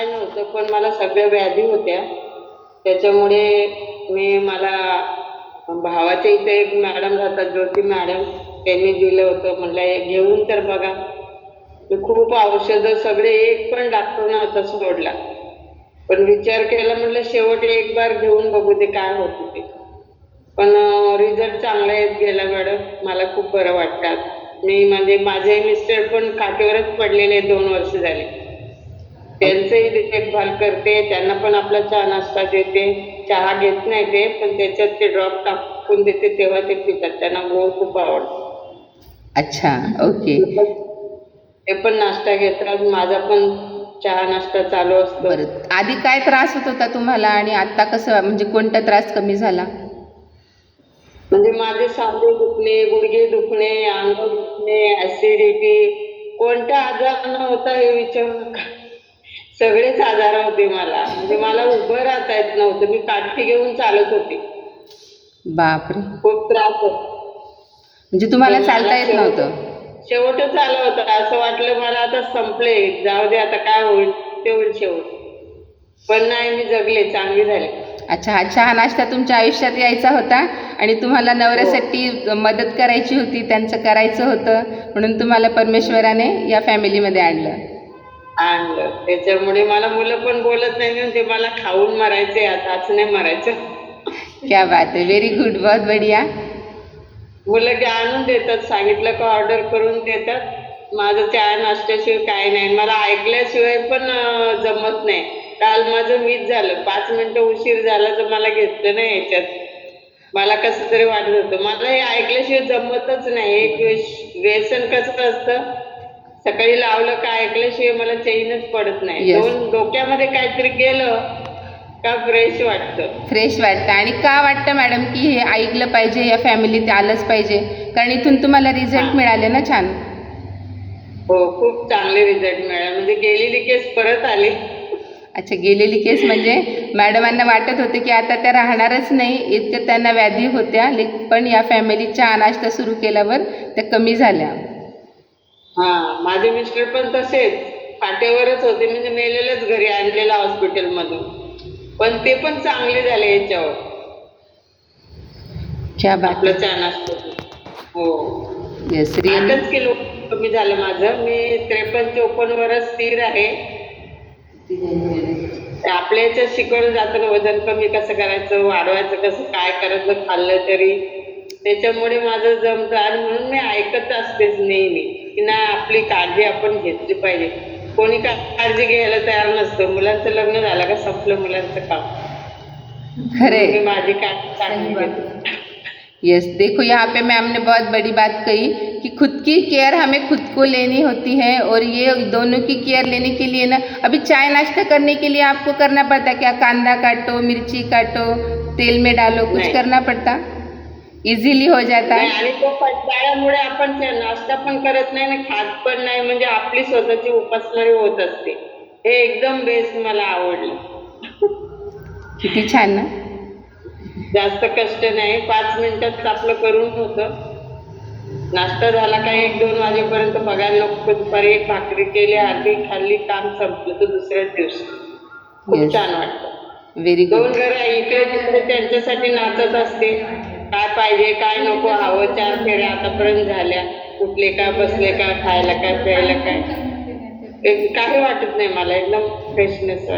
काय नव्हतं, पण मला सगळ्या व्याधी होत्या. त्याच्यामुळे मला भावाच्या इथे एक मॅडम राहतात, ज्योती मॅडम, त्यांनी दिलं होतं. म्हणलं हे घेऊन तर बघा. मी खूप औषधं सगळे, एक पण डॉक्टर नव्हता सोडला. पण विचार केला, म्हटलं शेवट एक बार घेऊन बघू ते काय होतं ते. पण रिझल्ट चांगला येत गेला मॅडम. मला खूप बरं वाटतं. मी म्हणजे माझे मिस्टर पण काठीवरच पडलेले 2 वर्ष झाले. त्यांचंही देखभाल करते, त्यांना पण आपला चहा नाश्ता देते. चहा घेत नाही ते, पण त्याच्यात ते ड्रॉप टाकून देते, तेव्हा ते पितात. त्यांना गोड खूप आवडतं. अच्छा, ओके. ते पण नाश्ता घेतात. माझा पण चहा नाश्ता चालू असतो. बरं, आधी काय त्रास होत होता तुम्हाला आणि आता कसं, म्हणजे कोणता त्रास कमी झाला? म्हणजे माझे सांधे दुखणे, गुडघे दुखणे, अंग दुखणे, ऍसिडिटी, कोणता आजार नव्हता हे विचारू नका. सगळेच आजार होते मला. म्हणजे मला उभं राहता येत नव्हतं. मी काठी घेऊन चालत होते. बापरे, खूप त्रास होता. म्हणजे तुम्हाला पण चालता मला येत नव्हतं? शेवटच आलं होतं. असं वाटलं मला आता संपले, जाऊ दे आता, काय होईल ते होईल शेवट. पण नाही, मी जगले, चांगली झाले. अच्छा, हा चहा नाश्ता तुमच्या आयुष्यात यायचा होता आणि तुम्हाला नवऱ्यासाठी मदत करायची होती, त्यांचं करायचं होतं, म्हणून तुम्हाला परमेश्वराने या फॅमिलीमध्ये आणलं. त्याच्यामुळे मला मुलं पण बोलत नाही, म्हणजे मला खाऊन मरायचे, आता असं नाही मरायचं. क्या बात आहे, व्हेरी गुड, बहुत बढिया. मुलं ते आणून देतात, सांगितलं का ऑर्डर करून देतात. माझं चहा नाश्त्याशिवाय काय नाही. मला ऐकल्याशिवाय पण जमत नाही. काल माझं मीच झालं, 5 मिनिटं उशीर झाला तर मला घेतलं नाही याच्यात. मला कसं तरी वाटत होतं. मला हे ऐकल्याशिवाय जमतच नाही. एक व्यसन कसं असतं, सकाळी लावलं का ऐकल्याशिवाय मला चैनच पडत नाही. दोन डोक्यामध्ये काहीतरी गेलं का फ्रेश वाटतं. आणि का वाटतं मॅडम की हे ऐकलं पाहिजे, या फॅमिलीत आलंच पाहिजे? कारण इथून तुम्हाला रिझल्ट मिळाले ना छान. हो, खूप चांगले रिझल्ट मिळाले. म्हणजे गेलेली केस परत आली. अच्छा, गेलेली केस म्हणजे मॅडमांना वाटत होते की आता त्या राहणारच नाही, इतकं त्यांना व्याधी होत्या, पण या फॅमिलीचा नाश्ता सुरू केल्यावर त्या कमी झाल्या. माझे मिस्टर पण तसेच पाट्यावरच होते, म्हणजे मेलेलंच घरी आणलेलं हॉस्पिटलमधून, पण ते पण चांगले झाले याच्यावर. क्या बात आपलं चहा नाश्ता. हो, येस, 8 किलो कमी झालं माझं. मी 53-54 वरच स्थिर आहे. आपल्या याच्यात शिकवलं जातं ना, वजन कमी कसं करायचं, वाढवायचं कसं, काय करायचं खाल्लं तरी. त्याच्यामुळे माझं जमतं. आणि म्हणून मी ऐकत असतेच नेहमी की नाही, आपली काळजी आपण घेतली पाहिजे. कोणी काळजी घ्यायला तयार नसतं. मुलांचं लग्न झालं का संपलं मुलांचं काम. खरे, मी माझी काळजी घेते. यस, देखो यहाँ पे मैम ने बहुत बड़ी बात कही कि खुद की केयर हमें खुद को लेनी होती है, और ये दोनों की केयर लेने के लिए ना, अभी चाय नाश्ता करने के लिए आपको करना पड़ता क्या? कांदा काटो, मिर्ची काटो, तेल में डालो, कुछ करना पड़ता? इझिली हो जाता है. आणि तो कंटाळ्यामुळे आपण नाश्ता पण करत नाही ना, खात पण नाही. म्हणजे आपली स्वतःची उपासमारी होत असते. हे एकदम बेस्ट मला आवडलं. किती छान ना. जास्त कष्ट नाही, 5 मिनिटात आपलं करून होतं. नाश्ता झाला का 1-2 वाजेपर्यंत बघायला नको. दुपारी 1 भाकरी केली, अर्धी खाल्ली, काम संपलं. तर दुसऱ्याच दिवशी खूप छान वाटतं. Very good. 2 घरं इकडे तिकडे त्यांच्यासाठी नाचत असते. काय पाहिजे, काय नको, हवं. 4 फेऱ्या आतापर्यंत झाल्या. उठले का, बसले का, खायला काय, प्यायला काय, काही वाटत नाही मला. एकदम फ्रेशनेस वाटतं.